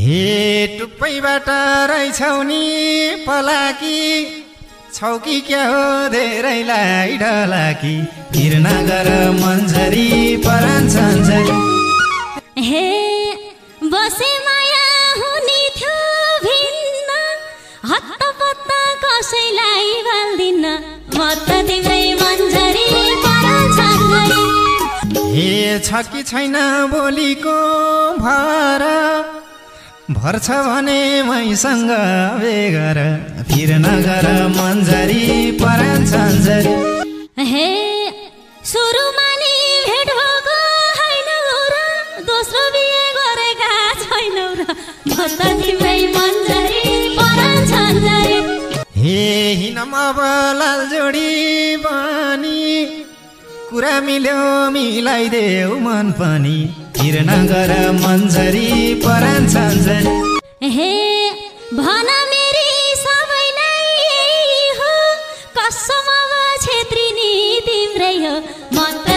हे टुप्पैबाट रहेछौ नि पलाकी छौ कि क्या हो धेरैलाई ढलाकी भिर नगर मन्झरी परान छन्झरी हे बसे माया हुने थियो भिन्न हत्तपत्त कसैलाई भाल्दिन्न म त तिम्रै मन्झरी परान छन्झरी हे छ कि छैन बोलीको भर भर्छ भने मैसँग बेगर फिर नगर मन्झरी परान छन्झरी हे सुरुमा नि भेट भएको हैन र दोस्रो बिहे गरेका छैनौ र म त तिम्रै मन्झरी परान छन्झरी हे हिनम अब लाल जोडी बनी कुरा मिल्यो मिलाइदेऊ मन पनि फिर नगर मन्झरी परान छन्झरी हे भन मेरी सबैलाई हो कसम छेत्री नि तिम्रै हो म त